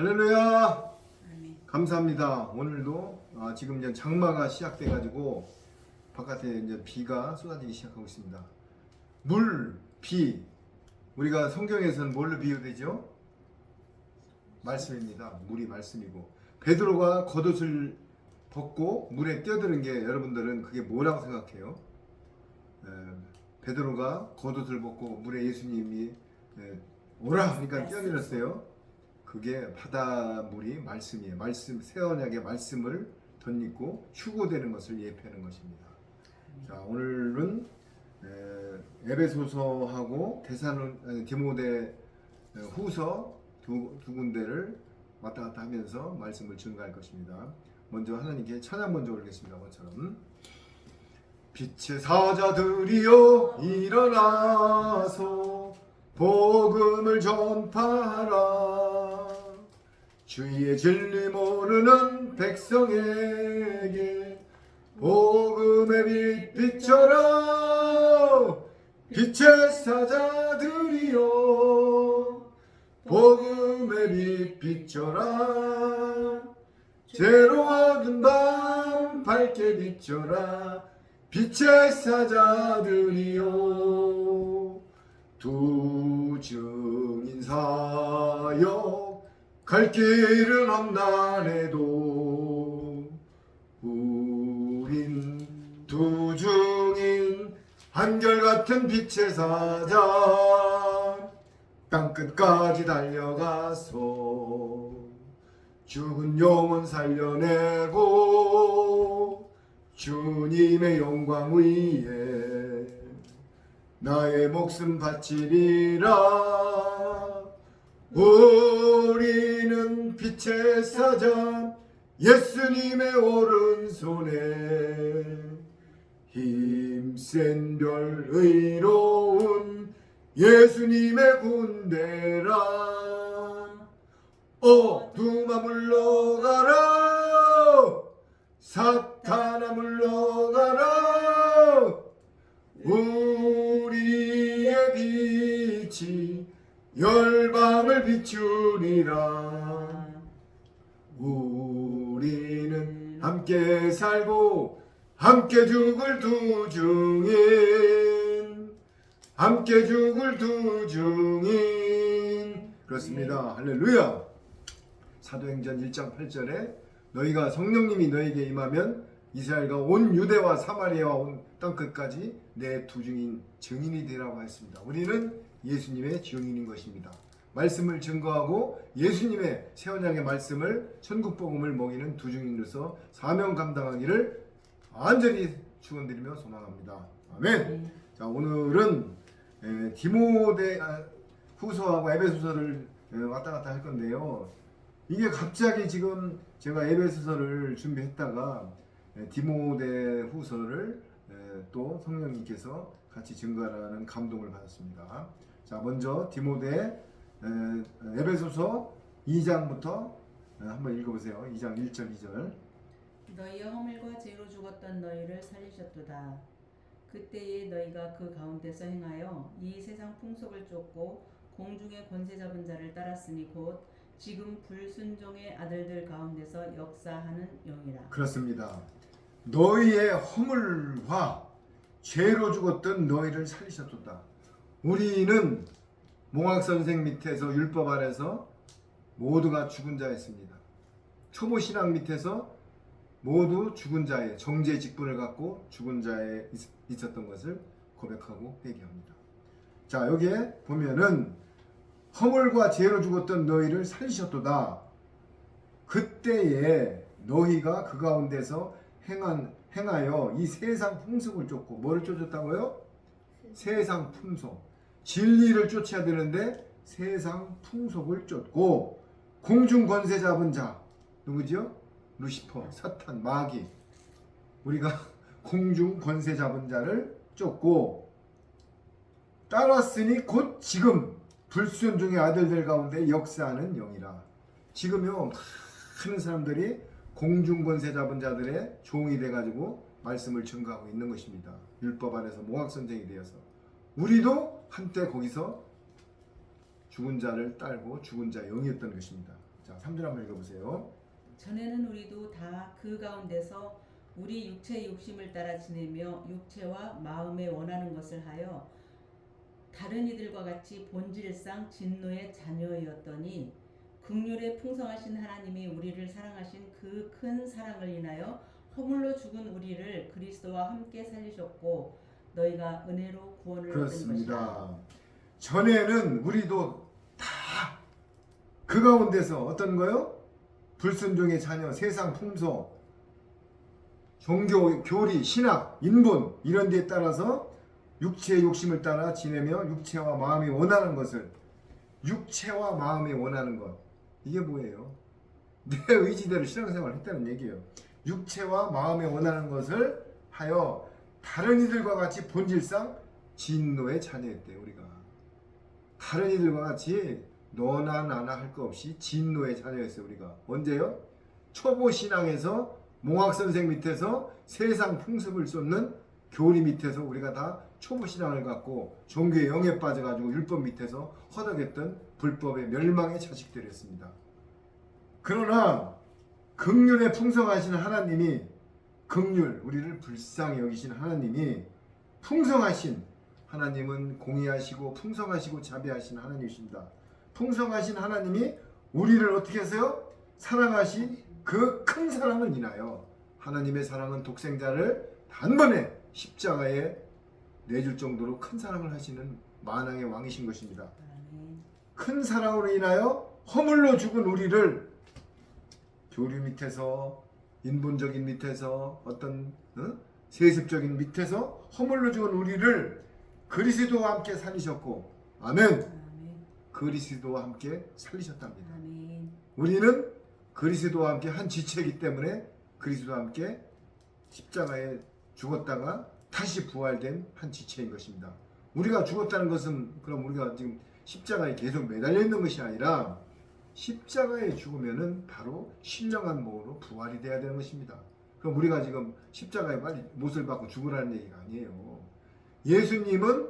할렐루야. 아멘. 감사합니다. 오늘도 지금 이제 장마가 시작돼 가지고 바깥에 이제 비가 쏟아지기 시작하고 있습니다. 물, 비. 우리가 성경에서는 뭘로 비유되죠? 말씀입니다. 물이 말씀이고, 베드로가 겉옷을 벗고 물에 뛰어드는 게 여러분들은 그게 뭐라고 생각해요? 베드로가 겉옷을 벗고 물에 예수님이 오라 하니까 뛰어내렸어요. 그게 바닷물이 말씀이에요. 말씀, 새 언약의 말씀을 덧입고 휴고되는 것을 예표하는 것입니다. 자, 오늘은 에베소서하고 디모데 후서 두 군데를 왔다 갔다 하면서 말씀을 증거할 것입니다. 먼저 하나님께 찬양 먼저 올리겠습니다. 것처럼 빛의 사자들이여 일어나서 복음을 전파하라. 주의 진리 모르는 백성에게 복음의 빛 비춰라. 빛의 사자들이여 복음의 빛 비춰라. 죄로 어두운 밤 밝게 비춰라. 빛의 사자들이여 두 증인 사역 갈 길은 험난해도 우린 두 증인 한결같은 빛의 사자 땅끝까지 달려가서 죽은 영혼 살려내고 주님의 영광 위에 나의 목숨 바치리라. 우리는 빛의 사자 예수님의 오른손에 힘센 별 의로운 예수님의 군대라. 어둠아 물러가라. 사탄아 물러가라. 우리의 빛이 열방을 비추리라. 우리는 함께 살고 함께 죽을 두 증인, 함께 죽을 두 증인. 그렇습니다. 할렐루야. 사도행전 1장 8절에 너희가 성령님이 너희에게 임하면 이스라엘과 온 유대와 사마리아와 온 땅끝까지 내 두 증인이 되라고 했습니다. 우리는 예수님의 증인인 것입니다. 말씀을 증거하고 예수님의 새 언약의 말씀을 천국 복음을 먹이는 두 증인으로서 사명 감당하기를 간절히 축원드리며 소망합니다. 아멘. 자, 오늘은 디모데 후서하고 에베소서를 왔다 갔다 할 건데요. 이게 갑자기 지금 제가 에베소서를 준비했다가 디모데 후서를 또 성령님께서 같이 증거하라는 감동을 받았습니다. 자, 먼저 디모데 에베소서 2장부터 한번 읽어보세요. 2장 1절 2절. 너희의 허물과 죄로 죽었던 너희를 살리셨도다. 그때에 너희가 그 가운데서 행하여 이 세상 풍속을 쫓고 공중의 권세 잡은 자를 따랐으니 곧 지금 불순종의 아들들 가운데서 역사하는 영이라. 그렇습니다. 너희의 허물과 죄로 죽었던 너희를 살리셨도다. 우리는 몽학 선생 밑에서 율법 아래서 모두가 죽은 자였습니다. 초보 신앙 밑에서 모두 죽은 자의 정죄 직분을 갖고 죽은 자에 있었던 것을 고백하고 회개합니다. 자, 여기에 보면은 허물과 죄로 죽었던 너희를 살리셨도다. 그때에 너희가 그 가운데서 행하여 이 세상 풍속을 쫓고, 뭐를 쫓았다고요? 세상 풍속. 진리를 쫓아야 되는데 세상 풍속을 쫓고 공중 권세 잡은 자 누구죠? 루시퍼, 사탄, 마귀. 우리가 공중 권세 잡은 자를 쫓고 따랐으니 곧 지금 불순종의 아들들 가운데 역사하는 영이라. 지금요 많은 사람들이 공중 권세 잡은 자들의 종이 돼가지고 말씀을 증거하고 있는 것입니다. 율법 안에서 몽학 선생이 되어서 우리도 한때 거기서 죽은 자를 딸고 죽은 자의 영이었던 것입니다. 자, 3절 한번 읽어보세요. 전에는 우리도 다 그 가운데서 우리 육체의 욕심을 따라 지내며 육체와 마음에 원하는 것을 하여 다른 이들과 같이 본질상 진노의 자녀였더니 긍휼에 풍성하신 하나님이 우리를 사랑하신 그 큰 사랑을 인하여 허물로 죽은 우리를 그리스도와 함께 살리셨고 너희가 은혜로 구원을 얻은 것이다. 그렇습니다. 전에는 우리도 다 그 가운데서 어떤 거요? 불순종의 자녀, 세상 풍속, 종교, 교리, 신학, 인본 이런 데에 따라서 육체의 욕심을 따라 지내며 육체와 마음이 원하는 것을, 육체와 마음이 원하는 것, 이게 뭐예요? 내 의지대로 신앙생활을 했다는 얘기예요. 육체와 마음에 원하는 것을 하여 다른 이들과 같이 본질상 진노의 자녀였대요. 우리가 다른 이들과 같이 너나 나나 할 거 없이 진노의 자녀였어요. 우리가 언제요? 초보 신앙에서 몽학 선생 밑에서 세상 풍습을 쏟는 교리 밑에서 우리가 다 초보 신앙을 갖고 종교의 영에 빠져가지고 율법 밑에서 허덕였던 불법의 멸망의 자식들이었습니다. 그러나 긍휼에 풍성하신 하나님이, 긍휼, 우리를 불쌍히 여기신 하나님이, 풍성하신 하나님은 공의하시고 풍성하시고 자비하신 하나님이십니다. 풍성하신 하나님이 우리를 어떻게 하세요? 사랑하신 그 큰 사랑을 인하여, 하나님의 사랑은 독생자를 단번에 십자가에 내줄 정도로 큰 사랑을 하시는 만왕의 왕이신 것입니다. 큰 사랑으로 인하여 허물로 죽은 우리를 교류 밑에서, 인본적인 밑에서, 어떤 세습적인 밑에서 허물로 죽은 우리를 그리스도와 함께 살리셨고, 아멘. 그리스도와 함께 살리셨답니다. 아멘. 우리는 그리스도와 함께 한 지체이기 때문에 그리스도와 함께 십자가에 죽었다가 다시 부활된 한 지체인 것입니다. 우리가 죽었다는 것은 그럼 우리가 지금 십자가에 계속 매달려 있는 것이 아니라 십자가에 죽으면은 바로 신령한 몸으로 부활이 돼야 되는 것입니다. 그럼 우리가 지금 십자가에 빨리 못을 받고 죽으라는 얘기가 아니에요. 예수님은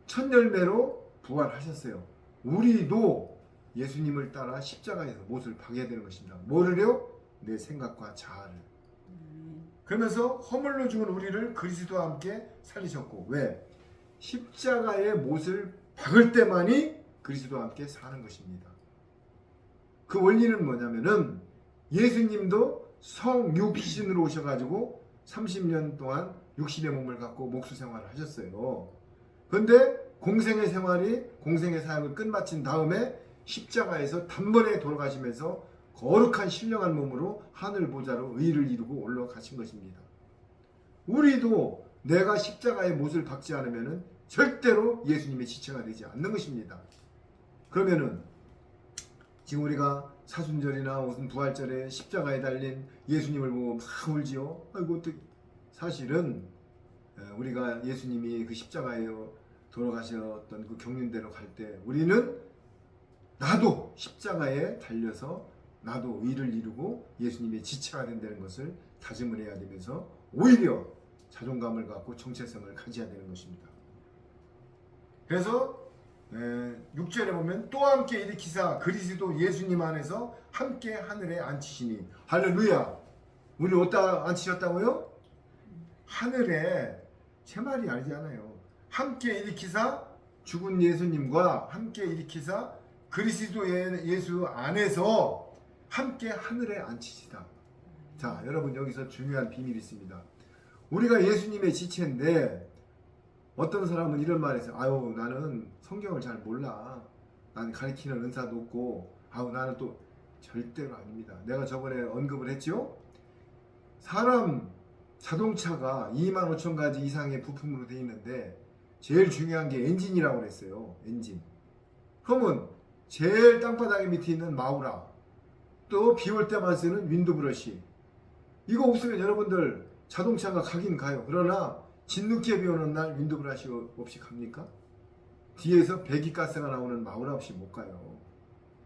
첫 열매로 부활하셨어요. 우리도 예수님을 따라 십자가에서 못을 박아야 되는 것입니다. 뭐를요? 내 생각과 자아를. 그러면서 허물로 죽은 우리를 그리스도와 함께 살리셨고, 왜? 십자가에 못을 박을 때만이 그리스도와 함께 사는 것입니다. 그 원리는 뭐냐면은 예수님도 성육신으로 오셔가지고 30년 동안 육신의 몸을 갖고 목수 생활을 하셨어요. 그런데 공생의 사역을 끝마친 다음에 십자가에서 단번에 돌아가시면서 거룩한 신령한 몸으로 하늘 보좌로 의를 이루고 올라가신 것입니다. 우리도 내가 십자가에 못을 박지 않으면 절대로 예수님의 지체가 되지 않는 것입니다. 그러면은 지금 우리가 사순절이나 무슨 부활절에 십자가에 달린 예수님을 보고 막 울지요. 아이고, 어떻게. 사실은 우리가 예수님이 그 십자가에 돌아가셨던 그 경륜대로 갈 때 우리는 나도 십자가에 달려서 나도 의를 이루고 예수님의 지체가 된다는 것을 다짐을 해야 되면서 오히려 자존감을 갖고 정체성을 가져야 되는 것입니다. 그래서 6절에 보면 또 함께 일으키사 그리스도 예수님 안에서 함께 하늘에 앉히시니, 할렐루야. 우리 어디다 앉히셨다고요? 하늘에. 제 말이 아니잖아요. 함께 일으키사, 죽은 예수님과 함께 일으키사 그리스도 예수 안에서 함께 하늘에 앉히시다. 자, 여러분, 여기서 중요한 비밀이 있습니다. 우리가 예수님의 지체인데 어떤 사람은 이런 말을 해서, 아유, 나는 성경을 잘 몰라, 난 가르치는 은사도 없고, 아유, 나는 또. 절대로 아닙니다. 내가 저번에 언급을 했죠. 사람 자동차가 25,000가지 이상의 부품으로 되어 있는데 제일 중요한 게 엔진이라고 그랬어요. 엔진. 그러면 제일 땅바닥에 밑에 있는 마우라, 또 비 올 때만 쓰는 윈드 브러시, 이거 없으면 여러분들 자동차가 가긴 가요. 그러나 진눈깨 비 오는 날 윈드 브러시 없이 갑니까? 뒤에서 배기가스가 나오는 마우라 없이 못 가요.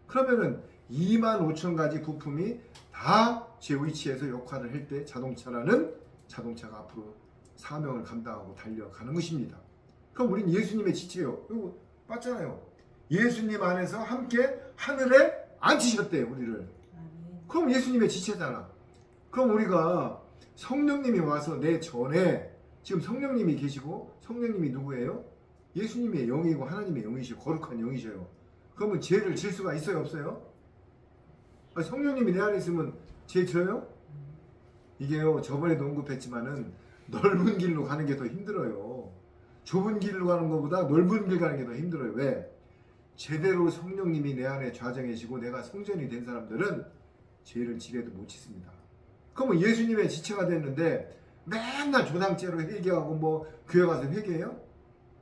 그러면은 25,000가지 부품이 다 제 위치에서 역할을 할 때 자동차가 앞으로 사명을 감당하고 달려가는 것입니다. 그럼 우린 예수님의 지체예요. 이거 맞잖아요. 예수님 안에서 함께 하늘에 안 치셨대요 우리를. 아멘. 그럼 예수님의 지체잖아. 그럼 우리가 성령님이 와서 내 전에 지금 성령님이 계시고 성령님이 누구예요? 예수님의 영이고 하나님의 영이시고 거룩한 영이셔요. 그러면 죄를 질 수가 있어요 없어요? 아니, 성령님이 내 안에 있으면 죄 져요? 이게요 저번에도 언급했지만은 넓은 길로 가는 게 더 힘들어요. 좁은 길로 가는 것보다 넓은 길 가는 게 더 힘들어요. 왜? 제대로 성령님이 내 안에 좌정해지고 내가 성전이 된 사람들은 죄를 지려도 못 짓습니다. 그러면 예수님의 지체가 됐는데 맨날 조당죄로 회개하고 뭐 교회 가서 회개해요?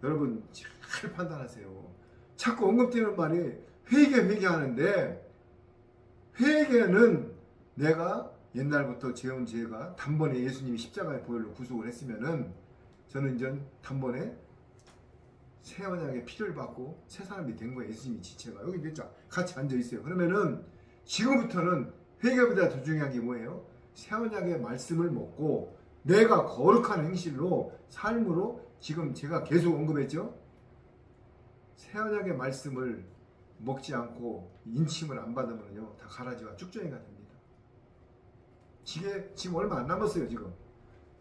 여러분 잘 판단하세요. 자꾸 언급되는 말이 회개하는데 회개는 내가 옛날부터 지은 죄가 단번에 예수님이 십자가의 보혈로 구속을 했으면은 저는 이제 단번에 새 언약의 피를 받고 새 사람이 된 거예요. 예수님이 지체가 여기 됐죠. 같이 앉아 있어요. 그러면은 지금부터는 회개보다 더 중요한 게 뭐예요? 새 언약의 말씀을 먹고 내가 거룩한 행실로 삶으로 지금 제가 계속 언급했죠. 새 언약의 말씀을 먹지 않고 인침을 안 받으면요 다 가라지와 쭉정이가 됩니다. 이게 지금 얼마 안 남았어요 지금.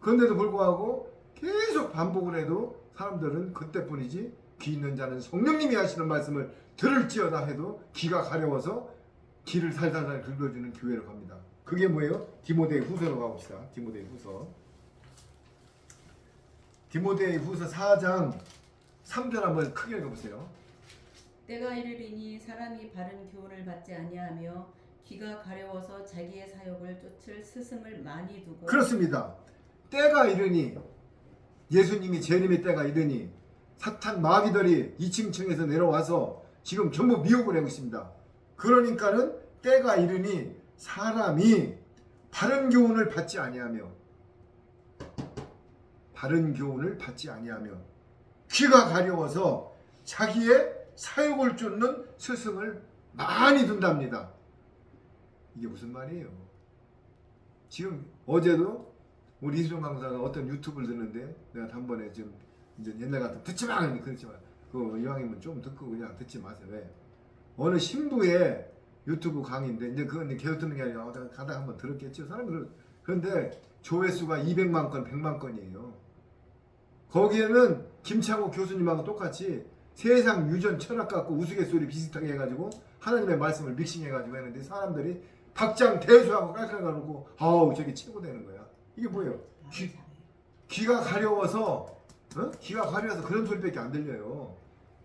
그런데도 불구하고 계속 반복을 해도 사람들은 그때뿐이지 귀 있는 자는 성령님이 하시는 말씀을 들을지어다 해도 귀가 가려워서 귀를 살살살 긁어주는 교회로 갑니다. 그게 뭐예요? 디모데 후서로 가봅시다. 디모데 후서. 디모데 후서 4장 3절 한번 크게 읽어보세요. 때가 이르리니 사람이 바른 교훈을 받지 아니하며 귀가 가려워서 자기의 사욕을 쫓을 스승을 많이 두고 그렇습니다. 때가 이르니 예수님이 재림의 때가 이르니 사탄 마귀들이 2층층에서 내려와서 지금 전부 미혹을 하고 있습니다. 그러니까는 때가 이르니 사람이 바른 교훈을 받지 아니하며 귀가 가려워서 자기의 사욕을 쫓는 스승을 많이 둔답니다. 이게 무슨 말이에요? 지금 어제도 우리 이수정 강사가 어떤 유튜브를 듣는데 내가 단번에 좀 이제 옛날 같은 듣지 마! 그렇지만 그 이왕이면 좀 듣고 그냥 듣지 마세요. 왜? 어느 신부의 유튜브 강의인데 이제 그건 계속 듣는 게 아니라 가다가 한번 들었겠죠. 사람들 그런데 조회수가 200만 건, 100만 건이에요. 거기에는 김창호 교수님하고 똑같이 세상 유전 철학 갖고 우스갯소리 비슷하게 해가지고 하나님의 말씀을 믹싱해가지고 했는데 사람들이 박장대소하고 깔깔거리고 아우 저게 최고 되는 거야. 이게 뭐예요? 귀가 가려워서 귀가 가려워서 그런 소리밖에 안 들려요.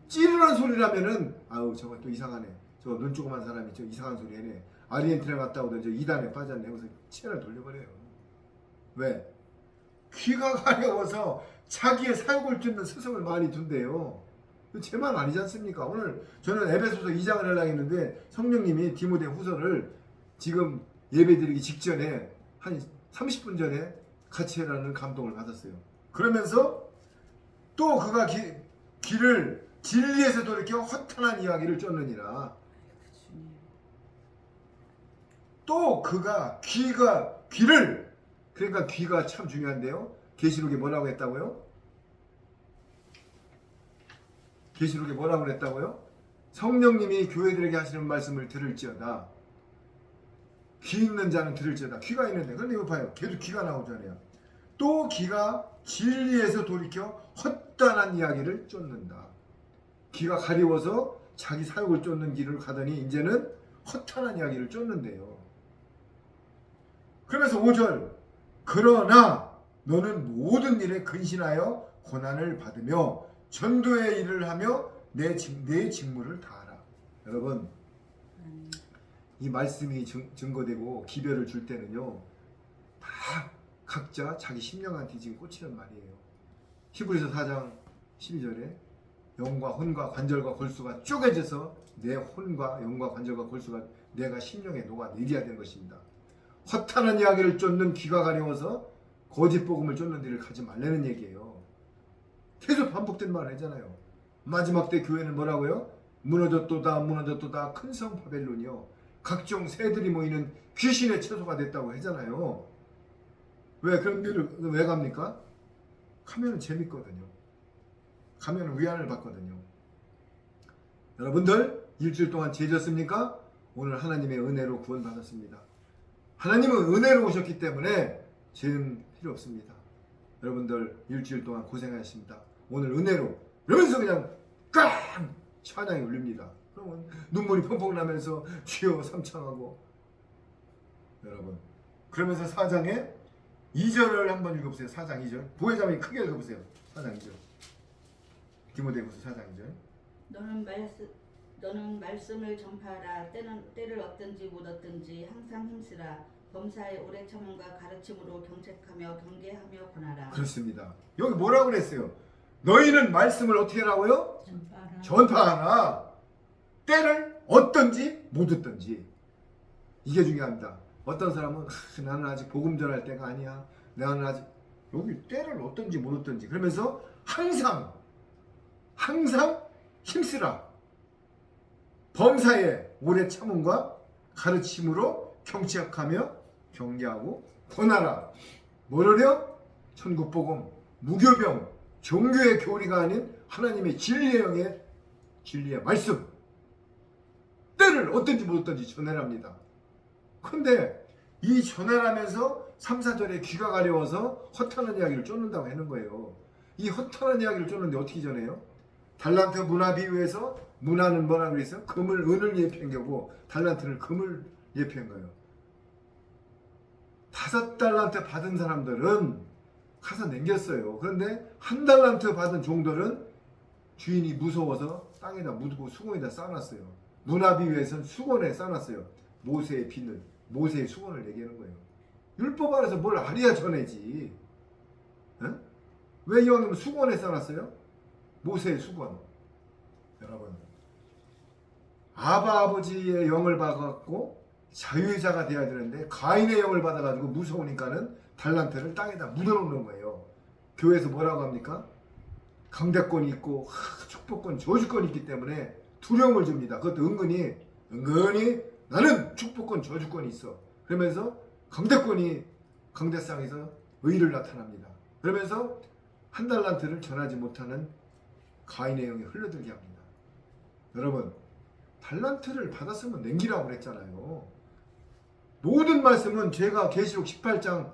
찌르는 소리라면은 아우 저거 또 이상하네. 저 눈 조그만 사람이 저 이상한 소리 해네. 아르헨티나 갔다 오던 저 이단에 빠졌네. 그래서 채널 돌려버려요. 왜? 귀가 가려워서 자기의 사욕을 쫓는 스승을 많이 둔대요. 제 말 아니지 않습니까? 오늘 저는 에베소서 2장을 하려고 했는데 성령님이 디모데 후서를 지금 예배드리기 직전에 한 30분 전에 같이 해라는 감동을 받았어요. 그러면서 또 그가 귀를 진리에서 돌이켜 허탄한 이야기를 쫓느니라. 또 그가 귀를 그러니까 귀가 참 중요한데요. 계시록에 뭐라고 했다고요? 계시록에 뭐라고 했다고요? 성령님이 교회들에게 하시는 말씀을 들을지어다. 귀 있는 자는 들을지어다. 귀가 있는데 그런데 이거 봐요. 계속 귀가 나오잖아요. 또 귀가 진리에서 돌이켜 헛단한 이야기를 쫓는다. 귀가 가리워서 자기 사욕을 쫓는 길을 가더니 이제는 허탄한 이야기를 쫓는데요. 그러면서 5절 그러나 너는 모든 일에 근신하여 고난을 받으며 전도의 일을 하며 내 직무를 다하라. 여러분 이 말씀이 증거되고 기별을 줄 때는요 다 각자 자기 심령한테 지금 꽂히는 말이에요. 히브리서 4장 12절에 영과 혼과 관절과 골수가 쪼개져서 내 혼과 영과 관절과 골수가 내가 심령에 녹아 내려야 되는 것입니다. 허탄한 이야기를 쫓는 귀가 가려워서 거짓 복음을 쫓는 일을 가지 말라는 얘기예요. 계속 반복된 말을 하잖아요. 마지막 때 교회는 뭐라고요? 무너졌도다 큰 성 바벨론이요 각종 새들이 모이는 귀신의 처소가 됐다고 하잖아요. 왜 그런 길을 왜 갑니까? 가면은 재밌거든요. 가면은 위안을 받거든요. 여러분들 일주일 동안 죄졌습니까? 오늘 하나님의 은혜로 구원받았습니다. 하나님은 은혜로 오셨기 때문에 죄는 필요 없습니다. 여러분들 일주일 동안 고생하셨습니다. 오늘 은혜로 이러면서 그냥 깡 찬양이 울립니다. 그러면 눈물이 펑펑 나면서 주여 삼창하고 여러분 그러면서 4장에 2절을 한번 읽어보세요. 4장 2절 부회장이 크게 읽어보세요. 4장 2절 디모데후서 4장 2절 너는 말씀을 전파하라. 때를 얻든지 못 얻든지 항상 힘쓰라. 범사에 오래 참음과 가르침으로 경책하며 경계하며 권하라. 그렇습니다. 여기 뭐라고 그랬어요? 너희는 말씀을 어떻게 하라고요? 전파하라. 때를 얻든지 못 얻든지. 이게 중요합니다. 어떤 사람은 나는 아직 복음 전할 때가 아니야. 나는 아직 여기 때를 얻든지 못 얻든지 그러면서 항상 힘쓰라. 범사에 오래 참음과 가르침으로 경책하며 경계하고 권하라. 뭐르려? 천국복음, 무교병, 종교의 교리가 아닌 하나님의 진리의 말씀. 때를 어떤지 못 어떤지 전해랍니다. 근데 이 전해라면서 3, 4절에 귀가 가려워서 허탄한 이야기를 쫓는다고 하는 거예요. 이 허탄한 이야기를 쫓는데 어떻게 전해요? 달란트 문화 비유에서 문화는 뭐라 그랬어요? 은을 예표한 거고 달란트는 금을 예표한 거예요. 5달란트 받은 사람들은 가서 남겼어요. 그런데 1달란트 받은 종들은 주인이 무서워서 땅에다 묻고 수건에다 쌓아놨어요. 문화 비유에서는 수건에 쌓아놨어요. 모세의 비늘, 모세의 수건을 얘기하는 거예요. 율법 안에서 뭘 알아야 전해지. 응? 왜 이왕이면 수건에 쌓아놨어요? 모세의 수건. 여러분 아버지의 영을 받아갖고 자유자가 돼야 되는데 가인의 영을 받아가지고 무서우니까는 달란트를 땅에다 묻어놓는 거예요. 교회에서 뭐라고 합니까? 강대권이 있고 축복권, 저주권이 있기 때문에 두려움을 줍니다. 그것도 은근히 나는 축복권, 저주권이 있어. 그러면서 강대상에서 의를 나타납니다. 그러면서 1달란트를 전하지 못하는 가인의 영이 흘러들게 합니다. 여러분 달란트를 받았으면 남기라고 그랬잖아요. 모든 말씀은 제가 계시록 22장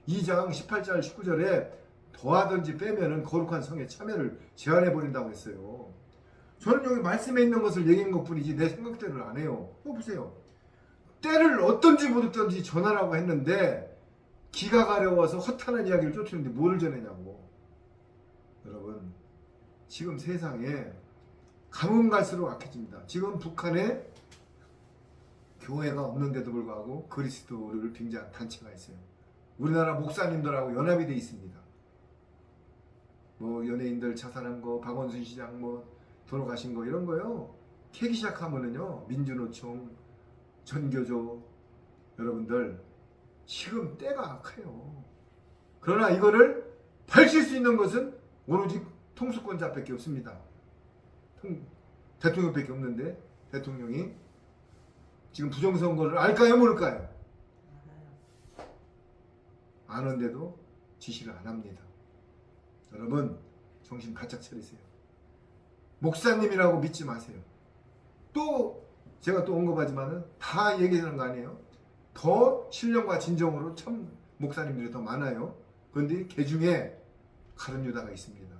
18절 19절에 더하든지 빼면은 거룩한 성의 참여를 제한해 버린다고 했어요. 저는 여기 말씀에 있는 것을 얘기한 것뿐이지 내 생각대로를 안 해요. 보세요. 때를 얻든지 못 얻든지 전하라고 했는데 기가 가려워서 허탄한 이야기를 쫓으는데 뭐를 전하냐고. 여러분 지금 세상에 가면 갈수록 악해집니다. 지금 북한에 교회가 없는데도 불구하고 그리스도를 빙자한 단체가 있어요. 우리나라 목사님들하고 연합이 돼 있습니다. 뭐 연예인들 자살한 거, 박원순 시장 뭐 돌아가신 거 이런 거요. 캐기 시작하면은요 민주노총, 전교조 여러분들 지금 때가 악해요. 그러나 이거를 밝힐 수 있는 것은 오로지 통수권자밖에 없습니다. 대통령밖에 없는데 대통령이 지금 부정선거를 알까요 모를까요? 아는데도 지시를 안 합니다. 여러분 정신 바짝 차리세요. 목사님이라고 믿지 마세요. 또 제가 또 언급하지만은 다 얘기하는 거 아니에요? 더 신령과 진정으로 참 목사님들이 더 많아요. 그런데 그 중에 가룟 유다가 있습니다.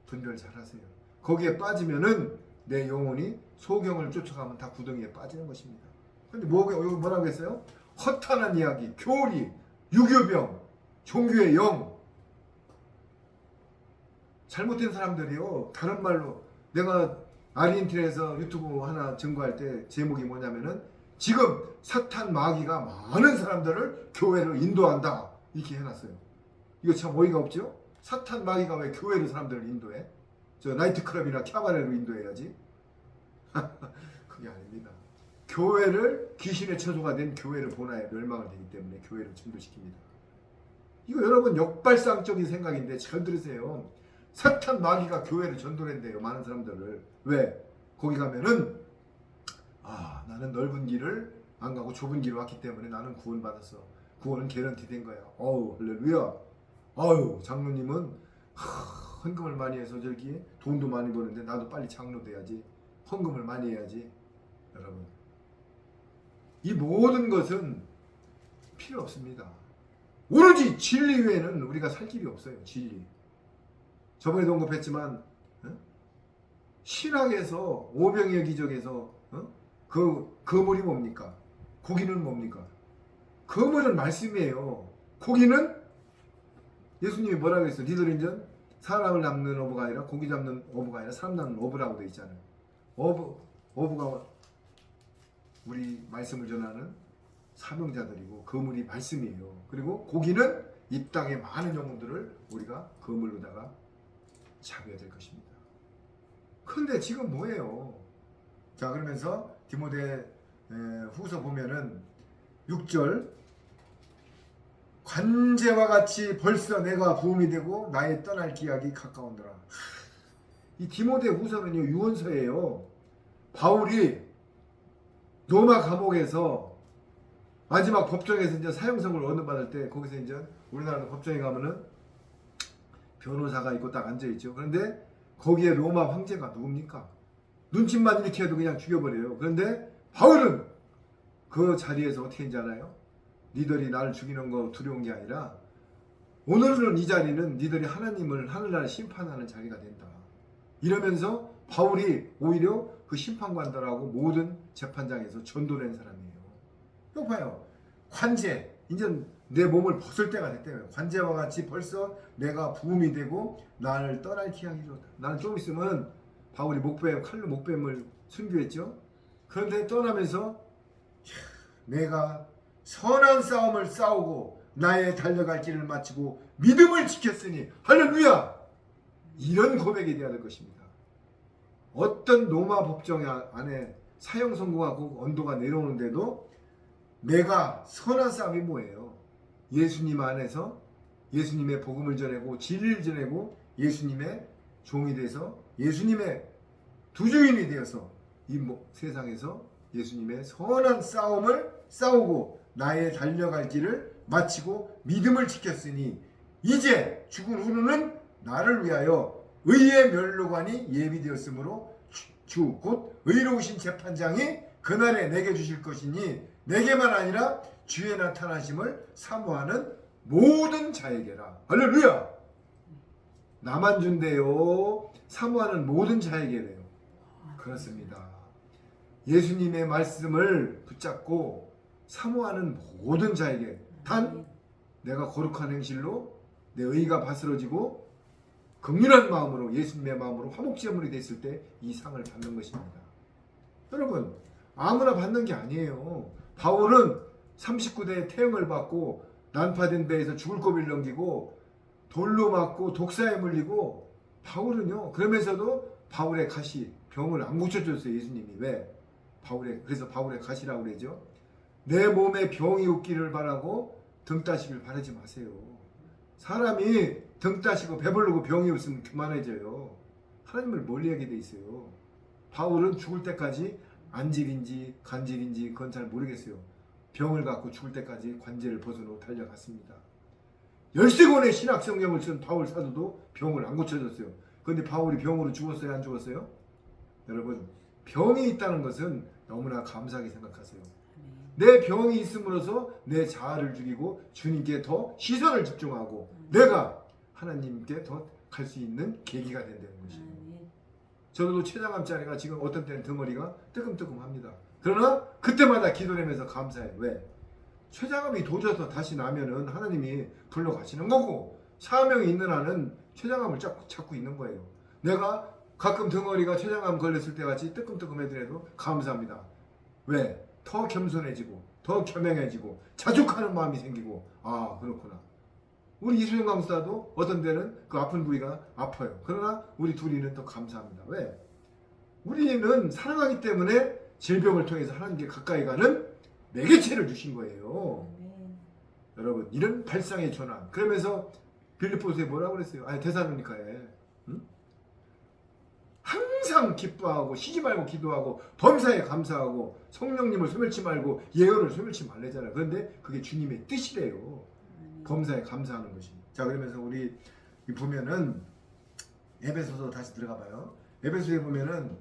분별 잘하세요. 거기에 빠지면은 내 영혼이 소경을 쫓아가면 다 구덩이에 빠지는 것입니다. 근데 여기 뭐라고 했어요? 허탄한 이야기, 교리, 유교병, 종교의 영. 잘못된 사람들이요. 다른 말로 내가 아르헨티나에서 유튜브 하나 증거할 때 제목이 뭐냐면은 지금 사탄 마귀가 많은 사람들을 교회로 인도한다. 이렇게 해놨어요. 이거 참 어이가 없죠? 사탄 마귀가 왜 교회로 사람들을 인도해? 저 나이트클럽이나 캬바레로 인도해야지. 그게 아닙니다. 교회를 귀신의 처소가 된 교회를 본하에 멸망을 되기 때문에 교회를 전도시킵니다. 이거 여러분 역발상적인 생각인데 잘 들으세요. 사탄 마귀가 교회를 전도한대요. 많은 사람들을. 왜? 거기 가면은 나는 넓은 길을 안 가고 좁은 길을 왔기 때문에 나는 구원받았어. 구원은 개런티 된 거야. 어우 할렐루야. 어우 장로님은 헌금을 많이 해서 저기 돈도 많이 버는데 나도 빨리 장로 돼야지. 헌금을 많이 해야지. 여러분 이 모든 것은 필요 없습니다. 오로지 진리 외에는 우리가 살 길이 없어요. 진리. 저번에도 언급했지만 신학에서 오병이어 기적에서 그 거물이 뭡니까? 고기는 뭡니까? 거물은 말씀이에요. 고기는 예수님이 뭐라고 했어요? 니들 인전 사람을 잡는 어부가 아니라 고기 잡는 어부가 아니라 사람 잡는 어부라고 되어 있잖아요. 어부가 우리 말씀을 전하는 사명자들이고 거물이 말씀이에요. 그리고 고기는 이 땅의 많은 영혼들을 우리가 거물로다가 잡아야 될 것입니다. 그런데 지금 뭐예요? 자, 그러면서 디모데 후서 보면은 6절 관제와 같이 벌써 내가 부음이 되고 나의 떠날 기약이 가까운더라. 이 디모데 후서는요, 유언서예요. 바울이 로마 감옥에서 마지막 법정에서 이제 사형선고를 얻어받을 때 거기서 이제 우리나라 법정에 가면은 변호사가 있고 딱 앉아 있죠. 그런데 거기에 로마 황제가 누굽니까? 눈짓만 이렇게 해도 그냥 죽여버려요. 그런데 바울은 그 자리에서 어떻게 했는지 알아요? 니들이 나를 죽이는 거 두려운 게 아니라 오늘은 이 자리는 니들이 하나님을 하늘나라 심판하는 자리가 된다. 이러면서 바울이 오히려 그 심판관들하고 모든 재판장에서 전도된 사람이에요. 이거 봐요. 관제. 이제 내 몸을 벗을 때가 됐대요. 관제와 같이 벌써 내가 부음이 되고 나를 떠날 기약이 이르렀다. 나는 좀 있으면 바울이 칼로 목뱀을 순교했죠. 그런데 떠나면서 내가 선한 싸움을 싸우고 나의 달려갈 길을 마치고 믿음을 지켰으니 할렐루야! 이런 고백이 되어야 될 것입니다. 어떤 로마 법정 안에 사형 선고하고 언도가 내려오는데도 내가 선한 싸움이 뭐예요? 예수님 안에서 예수님의 복음을 전하고 진리를 전하고 예수님의 종이 돼서 예수님의 두주인이 되어서 이 세상에서 예수님의 선한 싸움을 싸우고 나의 달려갈 길을 마치고 믿음을 지켰으니 이제 죽은 후로는 나를 위하여 의의 멸류관이 예비되었으므로 주 곧 의로우신 재판장이 그날에 내게 주실 것이니 내게만 아니라 주의 나타나심을 사모하는 모든 자에게라. 할렐루야. 나만 준대요. 사모하는 모든 자에게래요. 그렇습니다. 예수님의 말씀을 붙잡고 사모하는 모든 자에게 단 내가 거룩한 행실로 내 의가 바스러지고 긍휼한 마음으로 예수님의 마음으로 화목제물이 됐을 때 이 상을 받는 것입니다. 여러분 아무나 받는 게 아니에요. 바울은 39대의 태형을 받고 난파된 배에서 죽을 고비를 넘기고 돌로 맞고 독사에 물리고 바울은요. 그러면서도 바울의 가시 병을 안 고쳐줬어요. 예수님이. 왜? 그래서 바울의 가시라고 그러죠. 내 몸에 병이 없기를 바라고 등 따시길 바라지 마세요. 사람이 등 따시고 배부르고 병이 없으면 그만해져요. 하나님을 멀리하게 돼 있어요. 바울은 죽을 때까지 안질인지 간질인지 그건 잘 모르겠어요. 병을 갖고 죽을 때까지 관제를 벗어놓고 달려갔습니다. 13권의 신학 성경을 쓴 바울 사도도 병을 안 고쳐줬어요. 그런데 바울이 병으로 죽었어요? 안 죽었어요? 여러분 병이 있다는 것은 너무나 감사하게 생각하세요. 내 병이 있음으로써 내 자아를 죽이고 주님께 더 시선을 집중하고 내가 하나님께 더 갈 수 있는 계기가 된다는 것이에요. 저도 췌장암짜리가 지금 어떤 때는 덩어리가 뜨끔뜨끔합니다. 그러나 그때마다 기도하면서 감사해요. 왜? 췌장암이 도져서 다시 나면은 하나님이 불러가시는 거고 사명이 있는 한은 췌장암을 찾고 있는 거예요. 내가 가끔 덩어리가 췌장암 걸렸을 때 같이 뜨끔뜨끔해더라도 감사합니다. 왜? 더 겸손해지고 더 겸행해지고 자족하는 마음이 생기고 아 그렇구나. 우리 이수영 강사도 어떤 데는 그 아픈 부위가 아파요. 그러나 우리 둘이는 더 감사합니다. 왜? 우리는 사랑하기 때문에 질병을 통해서 하나님께 가까이 가는 매개체를 주신 거예요. 여러분 이런 발상의 전환. 그러면서 빌립보서에 뭐라고 그랬어요? 아니 데살로니가에 항상 기뻐하고 쉬지 말고 기도하고 범사에 감사하고 성령님을 소멸치 말고 예언을 소멸치 말래잖아요. 그런데 그게 주님의 뜻이래요. 범사에 감사하는 것이. 자 그러면서 우리 보면은 에베소서 다시 들어가 봐요. 에베소에 보면은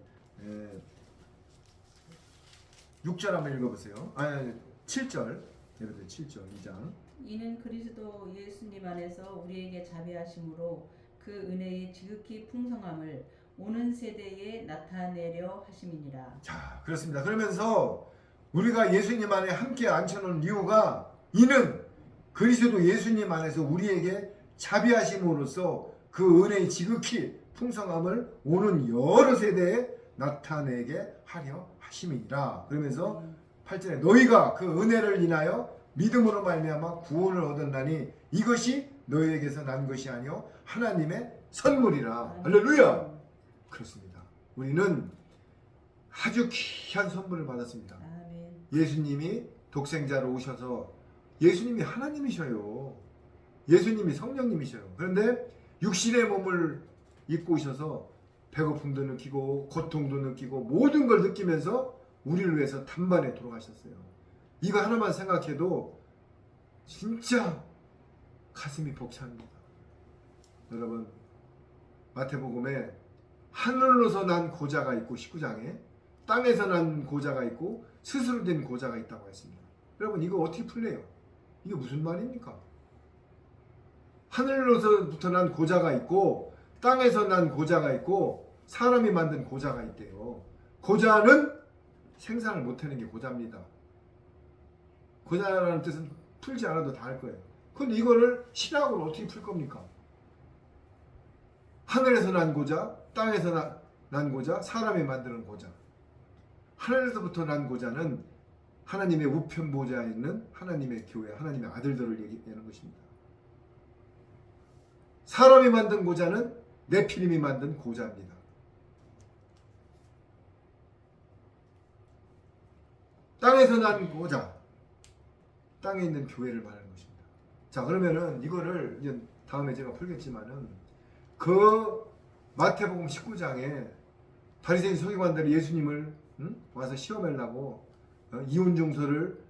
6절 한번 읽어보세요. 아니 7절. 여러분 7절 2장. 이는 그리스도 예수님 안에서 우리에게 자비하심으로 그 은혜의 지극히 풍성함을 오는 세대에 나타내려 하심이니라. 자, 그렇습니다. 그러면서 우리가 예수님 안에 함께 앉혀놓은 이유가 이는 그리스도 예수님 안에서 우리에게 자비하심으로써 그 은혜의 지극히 풍성함을 오는 여러 세대에 나타내게 하려 하심이니라. 그러면서 8절에 너희가 그 은혜를 인하여 믿음으로 말미암아 구원을 얻었나니 이것이 너희에게서 난 것이 아니요 하나님의 선물이라. 할렐루야. 그렇습니다. 우리는 아주 귀한 선물을 받았습니다. 아멘. 예수님이 독생자로 오셔서 예수님이 하나님이셔요. 예수님이 성령님이셔요. 그런데 육신의 몸을 입고 오셔서 배고픔도 느끼고 고통도 느끼고 모든 걸 느끼면서 우리를 위해서 단번에 돌아가셨어요. 이거 하나만 생각해도 진짜 가슴이 벅찹니다. 여러분 마태복음에 하늘로서 난 고자가 있고 19장에 땅에서 난 고자가 있고 스스로 된 고자가 있다고 했습니다. 여러분 이거 어떻게 풀래요? 이게 무슨 말입니까? 하늘로서부터 난 고자가 있고 땅에서 난 고자가 있고 사람이 만든 고자가 있대요. 고자는 생산을 못하는 게 고자입니다. 고자라는 뜻은 풀지 않아도 다 할 거예요. 근데 이거를 신학으로 어떻게 풀 겁니까? 하늘에서 난 고자, 땅에서 난 고자, 사람이 만드는 고자. 하늘에서부터 난 고자는 하나님의 우편 보좌에 있는 하나님의 교회, 하나님의 아들들을 얘기하는 것입니다. 사람이 만든 고자는 네피림이 만든 고자입니다. 땅에서 난 고자, 땅에 있는 교회를 말하는 것입니다. 자, 그러면은 이거를 이제 다음에 제가 풀겠지만은 그 마태복음 19장에 바리새인 서기관들이 예수님을 와서 시험하려고 이혼 증서를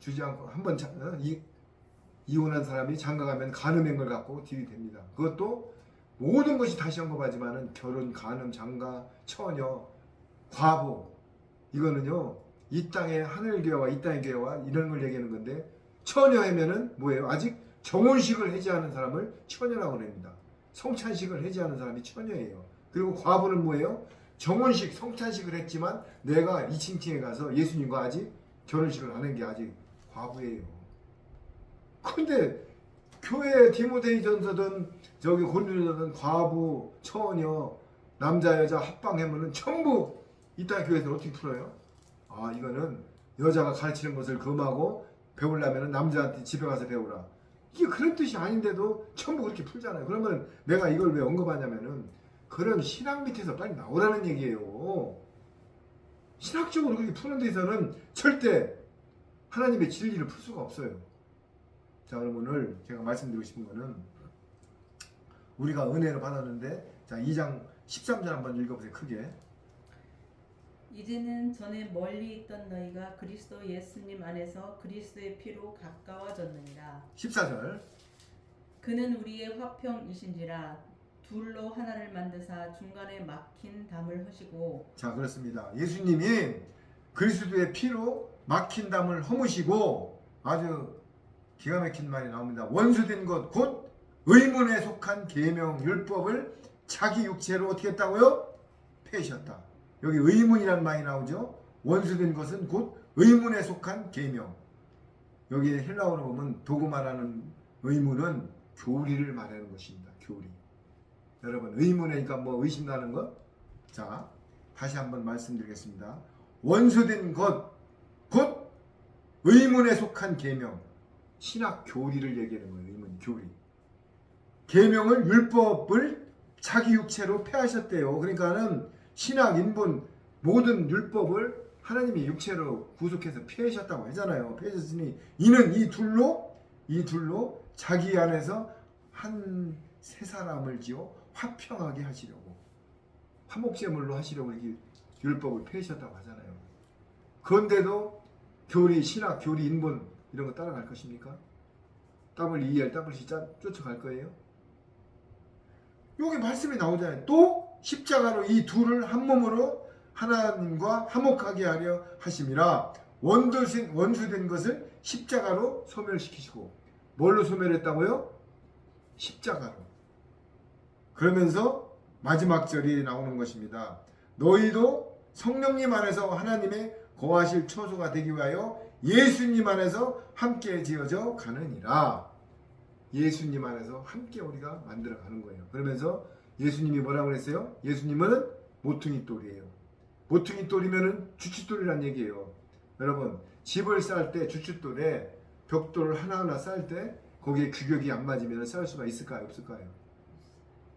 주지 않고 한번 이혼한 사람이 장가가면 간음한 걸 갖고 딜이 됩니다. 그것도 모든 것이 다시 언급하지만은 결혼, 간음, 장가, 처녀, 과부 이거는요 이 땅의 하늘교회와 이 땅의 교회와 이런 걸 얘기하는 건데 처녀하면은 뭐예요? 아직 정혼식을 해지하는 사람을 처녀라고 합니다. 성찬식을 해지하는 사람이 처녀예요. 그리고 과부는 뭐예요? 정혼식, 성찬식을 했지만 내가 2층에 가서 예수님과 아직 결혼식을 안 한 게 아직 과부예요. 근데 교회 디모데전서든 저기 고린도전서든 과부, 처녀, 남자 여자 합방하면은 전부 이 땅 교회에서 어떻게 풀어요? 아 이거는 여자가 가르치는 것을 금하고 배우려면 남자한테 집에 가서 배우라. 이게 그런 뜻이 아닌데도 전부 그렇게 풀잖아요. 그러면 내가 이걸 왜 언급하냐면은 그런 신학 밑에서 빨리 나오라는 얘기예요. 신학적으로 그렇게 푸는 데서는 절대 하나님의 진리를 풀 수가 없어요. 자, 그럼 오늘 제가 말씀드리고 싶은 거는 우리가 은혜를 받았는데 자 2장 13절 한번 읽어보세요. 크게. 이제는 전에 멀리 있던 너희가 그리스도 예수님 안에서 그리스도의 피로 가까워졌느니라. 14절. 그는 우리의 화평이신지라 둘로 하나를 만드사 중간에 막힌 담을 허시고. 자 그렇습니다. 예수님이 그리스도의 피로 막힌 담을 허무시고 아주 기가 막힌 말이 나옵니다. 원수된 것 곧 의문에 속한 계명 율법을 자기 육체로 어떻게 했다고요? 폐하셨다. 여기 의문이란 말이 나오죠. 원수된 것은 곧 의문에 속한 계명. 여기 헬라어로 보면 도그마라는 의문은 교리를 말하는 것입니다. 교리. 여러분 의문이니까 뭐 의심나는 것? 자 다시 한번 말씀드리겠습니다. 원수된 것 곧 의문에 속한 계명. 신학 교리를 얘기하는 거예요. 의문 교리. 계명을 율법을 자기 육체로 폐하셨대요. 그러니까는 신학 인본 모든 율법을 하나님이 육체로 구속해서 폐하셨다고 하잖아요. 폐하셨으니 이는 이 둘로 자기 안에서 한 세 사람을 지어 화평하게 하시려고 화목제물로 하시려고 이렇게 율법을 폐하셨다고 하잖아요. 그런데도 교리, 신학, 교리, 인본 이런 거 따라갈 것입니까? WER, WC 쫓아갈 거예요? 여기 말씀이 나오잖아요. 또 십자가로 이 둘을 한 몸으로 하나님과 화목하게 하려 하심이라. 원수된 것을 십자가로 소멸시키시고. 뭘로 소멸했다고요? 십자가로. 그러면서 마지막 절이 나오는 것입니다. 너희도 성령님 안에서 하나님의 거하실 처소가 되기 위하여 예수님 안에서 함께 지어져 가느니라. 예수님 안에서 함께 우리가 만들어 가는 거예요. 그러면서 예수님이 뭐라고 그랬어요? 예수님은 모퉁이 돌이에요. 모퉁이 돌이면은 주춧돌이란 얘기예요. 여러분, 집을 쌓을 때 주춧돌에 벽돌을 하나하나 쌓을 때 거기에 규격이 안 맞으면 쌓을 수가 있을까요? 없을까요?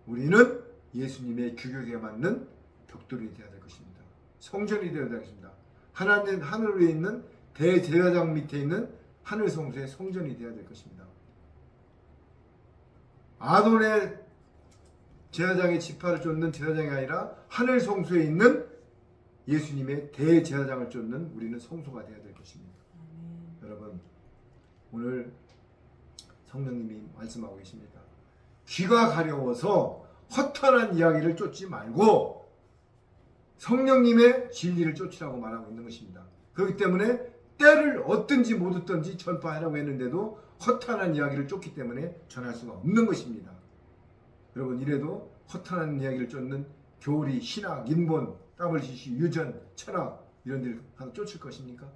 우리는 예수님의 규격에 맞는 벽돌이 되어야 될 것입니다. 성전이 되어야 될 것입니다. 하나님 하늘 위에 있는 대제사장 밑에 있는 하늘 성소의 성전이 되어야 될 것입니다. 아론의 제사장의 지파를 쫓는 제사장이 아니라 하늘 성소에 있는 예수님의 대제사장을 쫓는 우리는 성소가 되어야 될 것입니다. 여러분, 오늘 성령님이 말씀하고 계십니다. 귀가 가려워서 허탄한 이야기를 쫓지 말고 성령님의 진리를 쫓으라고 말하고 있는 것입니다. 그렇기 때문에 때를 얻든지 못 얻든지 전파하라고 했는데도 허탄한 이야기를 쫓기 때문에 전할 수가 없는 것입니다. 여러분, 이래도 허탄한 이야기를 쫓는 교리, 신학, 인본, WCC, 유전, 철학 이런 데를 하나 쫓을 것입니까?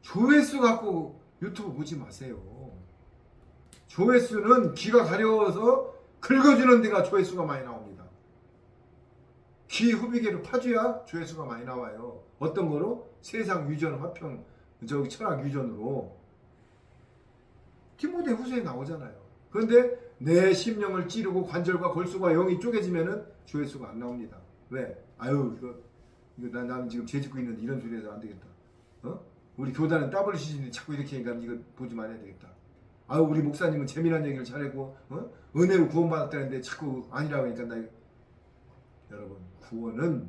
조회수 갖고 유튜브 보지 마세요. 조회수는 귀가 가려워서 긁어주는 데가 조회수가 많이 나옵니다. 귀 후비계로 파줘야 조회수가 많이 나와요. 어떤 거로? 세상 유전, 화평, 철학 유전으로. 디모데 후서에 나오잖아요. 그런데 내 심령을 찌르고 관절과 골수가 영이 쪼개지면은 조회수가 안 나옵니다. 왜? 아유, 이거 난 지금 죄 짓고 있는데 이런 소리 해서 안 되겠다. 우리 교단은 WCC인데 자꾸 이렇게 하니까 이거 보지 말아야 되겠다. 아유, 우리 목사님은 재미난 얘기를 잘하고 은혜로 구원받았다는데 자꾸 아니라고 하니까 나 이거. 여러분, 구원은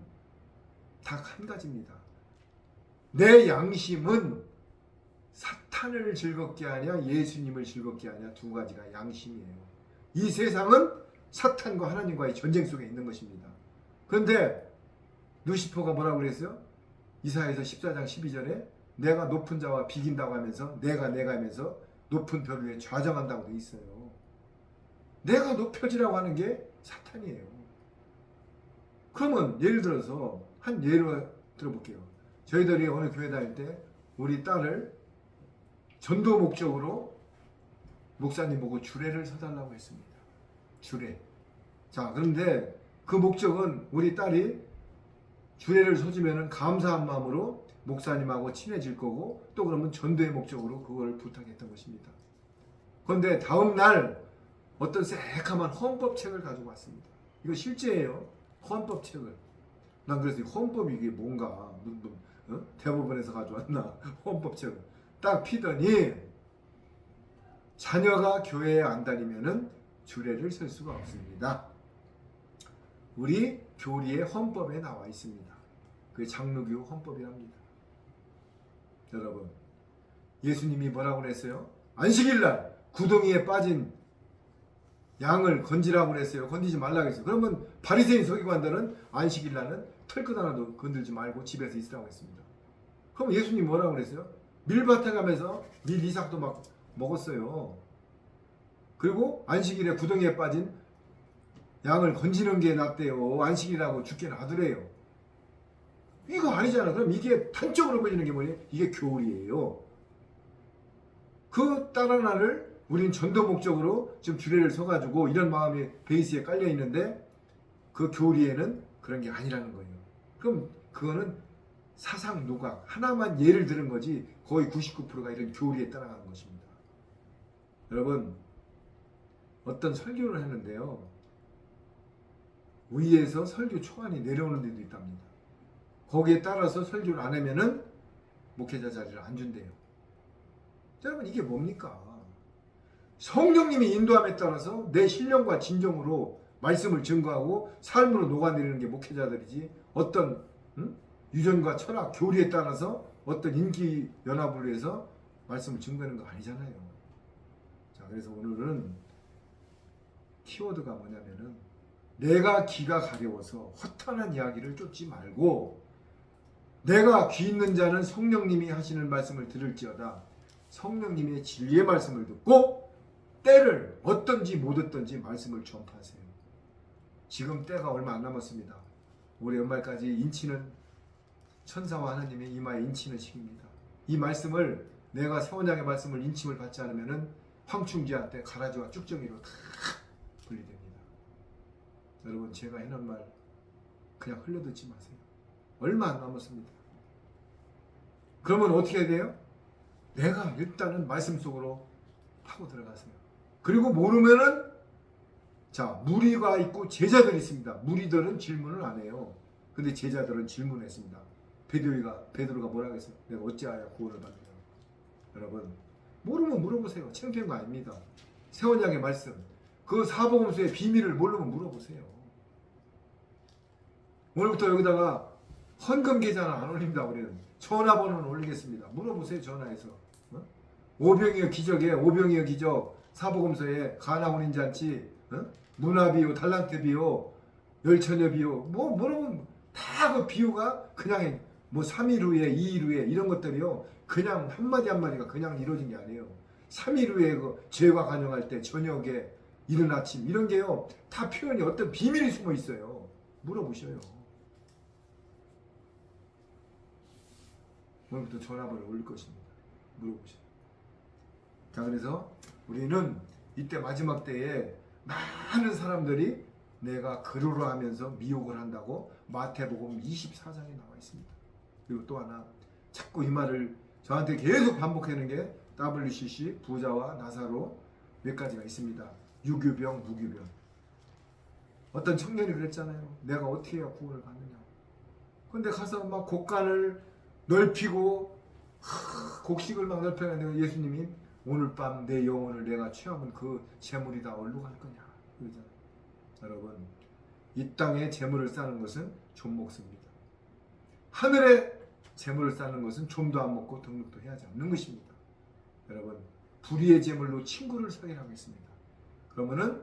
딱 한 가지입니다. 내 양심은 사탄을 즐겁게 하냐 예수님을 즐겁게 하냐, 두 가지가 양심이에요. 이 세상은 사탄과 하나님과의 전쟁 속에 있는 것입니다. 그런데 루시퍼가 뭐라고 그랬어요? 이사야서 14장 12절에 내가 높은 자와 비긴다고 하면서 내가 하면서 높은 별 위에 좌정한다고 돼 있어요. 내가 높여지라고 하는 게 사탄이에요. 그러면 예를 들어서 한 예로 들어볼게요. 저희들이 어느 교회 다닐 때 우리 딸을 전도 목적으로 목사님 보고 주례를 서달라고 했습니다. 주례. 자, 그런데 그 목적은 우리 딸이 주례를 서주면 감사한 마음으로 목사님하고 친해질 거고 또 그러면 전도의 목적으로 그걸 부탁했던 것입니다. 그런데 다음 날 어떤 새카만 헌법책을 가지고 왔습니다. 이거 실제예요. 헌법책을. 난 그래서 헌법이 이게 뭔가 대법원에서 가져왔나 헌법책을 딱 피더니 자녀가 교회에 안 다니면은 주례를 설 수가 없습니다. 우리 교리의 헌법에 나와 있습니다. 그게 장로교 헌법이랍니다. 여러분, 예수님이 뭐라고 그랬어요? 안식일날 구덩이에 빠진 양을 건지라고 그랬어요. 건지지 말라고 했어요. 그러면 바리새인 서기관들은 안식일날은 털끝 하나도 건들지 말고 집에서 있으라고 했습니다. 그럼 예수님 뭐라고 그랬어요? 밀밭에 가면서 밀 이삭도 막 먹었어요. 그리고 안식일에 구덩이에 빠진 양을 건지는 게 낫대요. 안식이라고 죽게 놔두래요. 이거 아니잖아. 그럼 이게 단적으로 보여지는 게 뭐냐? 이게 교리예요. 그 딸 하나를 우린 전도 목적으로 지금 주례를 서가지고 이런 마음이 베이스에 깔려 있는데 그 교리에는 그런 게 아니라는 거예요. 그럼 그거는 사상 누각 하나만 예를 들은 거지 거의 99%가 이런 교리에 따라가는 것입니다. 여러분, 어떤 설교를 했는데요. 위에서 설교 초안이 내려오는 데도 있답니다. 거기에 따라서 설교를 안 하면은 목회자 자리를 안 준대요. 여러분, 이게 뭡니까? 성령님이 인도함에 따라서 내 신령과 진정으로 말씀을 증거하고 삶으로 녹아내리는 게 목회자들이지 어떤 유전과 철학, 교리에 따라서 어떤 인기 연합을 위해서 말씀을 증거하는 거 아니잖아요. 자, 그래서 오늘은 키워드가 뭐냐면은 내가 귀가 가려워서 허탄한 이야기를 쫓지 말고 내가 귀 있는 자는 성령님이 하시는 말씀을 들을지어다. 성령님의 진리의 말씀을 듣고 때를 얻든지 못 얻든지 말씀을 전파하세요. 지금 때가 얼마 안 남았습니다. 올해 연말까지 인치는 천사와 하나님의 이마에 인치는 시기입니다. 이 말씀을 내가 세원장의 말씀을 인침을 받지 않으면 황충지한 때 가라지와 쭉정이로 다 분리됩니다. 여러분 제가 해놓은 말 그냥 흘려듣지 마세요. 얼마 안 남았습니다. 그러면 어떻게 해야 돼요? 내가 일단은 말씀 속으로 파고 들어가세요. 그리고 모르면은 자 무리가 있고 제자들이 있습니다. 무리들은 질문을 안 해요. 근데 제자들은 질문했습니다. 베드로가 뭐라고 했어요? 내가 어찌하여 구원을 받느냐. 여러분 모르면 물어보세요. 창피한 거 아닙니다. 세원양의 말씀 그 사복음서의 비밀을 모르면 물어보세요. 오늘부터 여기다가 헌금 계좌는 안 올립니다. 우리는 전화번호는 올리겠습니다. 물어보세요. 전화해서. 오병이어 기적에 오병이어 기적 사복음서에 가나혼인잔치 문화비유 달란트 비유 열처녀 비유 뭐 물어보면 다 그 비유가 그냥 뭐 3일 후에 2일 후에 이런 것들이요 그냥 한마디 한마디가 그냥 이루어진 게 아니에요. 3일 후에 그 죄가 간영할 때 저녁에 이른 아침 이런 게요 다 표현이 어떤 비밀이 숨어 있어요. 물어보셔요. 오늘부터 전화번호 올릴 것입니다. 물어보셔요. 자 그래서 우리는 이때 마지막 때에 많은 사람들이 내가 그러려 하면서 미혹을 한다고 마태복음 24장에 나와 있습니다. 그리고 또 하나 자꾸 이 말을 저한테 계속 반복하는 게 WCC 부자와 나사로 몇 가지가 있습니다. 유교병 무교병. 어떤 청년이 그랬잖아요. 내가 어떻게 해야 구원을 받느냐. 근데 가서 막 곡간을 넓히고 곡식을 막 넓혀가는데 예수님이 오늘 밤 내 영혼을 내가 취하면 그 재물이 다 어디로 갈 거냐 그러잖아요. 여러분 이 땅에 재물을 쌓는 것은 좀 먹습니다. 하늘에 재물을 쌓는 것은 좀도 안 먹고 등록도 해야지 않는 것입니다. 여러분 불의의 재물로 친구를 사귀게 하겠습니다. 그러면은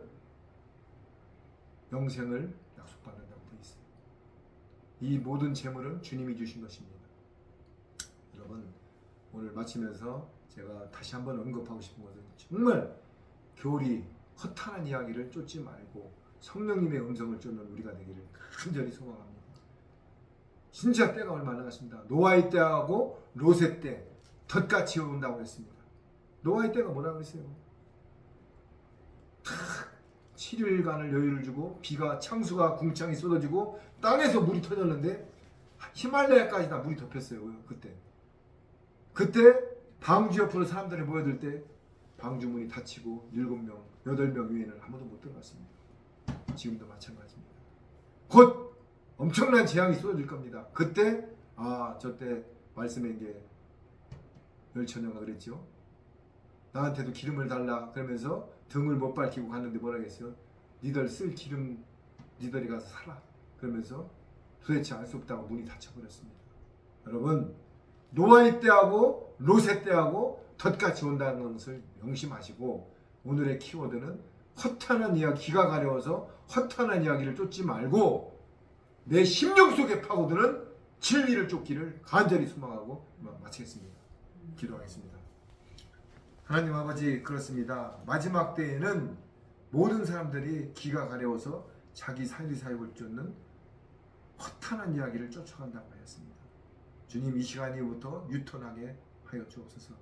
영생을 약속받는다고 되어 있어요. 이 모든 재물은 주님이 주신 것입니다. 여러분 오늘 마치면서 제가 다시 한번 언급하고 싶은 것은 정말 교리 허탄한 이야기를 쫓지 말고 성령님의 음성을 쫓는 우리가 되기를 간절히 소망합니다. 진짜 때가 얼마 안 남았습니다. 노아의 때하고 롯의 때 덧같이 온다고 했습니다. 노아의 때가 뭐라고 했어요? 7일간을 여유를 주고 비가 창수가 궁창이 쏟아지고 땅에서 물이 터졌는데 히말라야까지 다 물이 덮였어요. 그때 방주 옆으로 사람들이 모여들 때 방주 문이 닫히고 7명, 8명 위에는 아무도 못 들어갔습니다. 지금도 마찬가지입니다. 곧 엄청난 재앙이 쏟아질 겁니다. 그때 저때 말씀한 게 열처녀가 그랬죠. 나한테도 기름을 달라 그러면서 등을 못 밝히고 갔는데 뭐라 했어요? 니들 쓸 기름 니들이 가서 사라 그러면서 도대체 알 수 없다고 문이 닫혀버렸습니다. 여러분 노아의 때하고 롯의 때하고 덧같이 온다는 것을 명심하시고 오늘의 키워드는 허탄한 이야기, 귀가 가려워서 허탄한 이야기를 쫓지 말고 내 심령 속에 파고드는 진리를 쫓기를 간절히 소망하고 마치겠습니다. 기도하겠습니다. 하나님 아버지 그렇습니다. 마지막 때에는 모든 사람들이 귀가 가려워서 자기 사유를 쫓는 허탄한 이야기를 쫓아간다고 하였습니다. 주님 이 시간 이후부터 유턴하게 하여 주옵소서.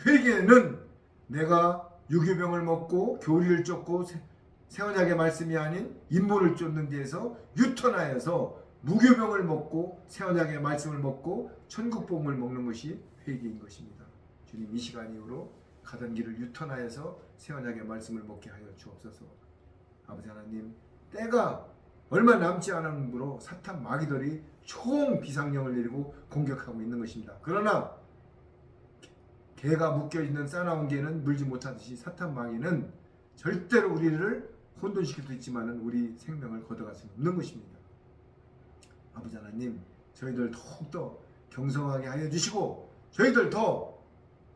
회개는 내가 유교병을 먹고 교리를 쫓고 세언약의 말씀이 아닌 인물을 쫓는 데에서 유턴하여서 무교병을 먹고 세언약의 말씀을 먹고 천국복음을 먹는 것이 회개인 것입니다. 주님 이 시간 이후로 가던 길을 유턴하여서 세언약의 말씀을 먹게 하여 주옵소서. 아버지 하나님 때가 얼마 남지 않으므로 사탄 마귀들이 총 비상령을 내리고 공격하고 있는 것입니다. 그러나 개가 묶여있는 싸나운 개는 물지 못하듯이 사탄 마귀는 절대로 우리를 혼돈시킬 수 있지만 우리 생명을 걷어갈 수 없는 것입니다. 아버지 하나님 저희들 더욱더 경성하게 하여 주시고 저희들 더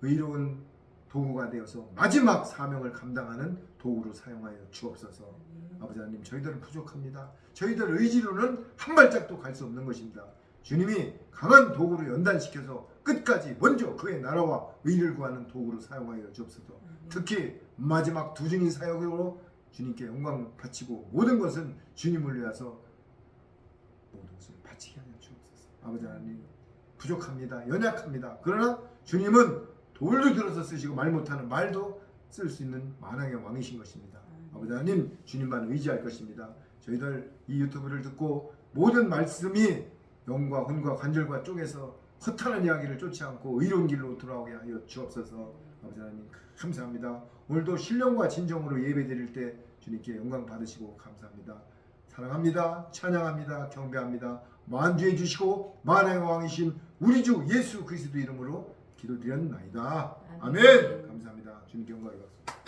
의로운 도구가 되어서 마지막 사명을 감당하는 도구로 사용하여 주옵소서. 아버지 하나님, 저희들은 부족합니다. 저희들 의지로는 한 발짝도 갈 수 없는 것입니다. 주님이 강한 도구로 연단시켜서 끝까지 먼저 그의 나라와 의를 구하는 도구로 사용하여 주옵소서. 특히 마지막 두중이 사역으로 주님께 영광 바치고 모든 것은 주님을 위해서 모든 것을 바치게 하여 주옵소서. 아버지 하나님, 부족합니다. 연약합니다. 그러나 주님은 돌도 들어서 쓰시고 말 못하는 말도 쓸 수 있는 만왕의 왕이신 것입니다. 아버지 하나님, 주님만 의지할 것입니다. 저희들 이 유튜브를 듣고 모든 말씀이 영과 혼과 관절과 쪽에서 허탄한 이야기를 쫓지 않고 의로운 길로 돌아오게 하여 주옵소서. 아버지 하나님, 감사합니다. 오늘도 신령과 진정으로 예배 드릴 때 주님께 영광 받으시고 감사합니다. 사랑합니다. 찬양합니다. 경배합니다. 만주해 주시고 만왕의 왕이신 우리 주 예수 그리스도 이름으로 기도드렸나이다. 아멘. 감사합니다. 주님께 영광이 받습니다.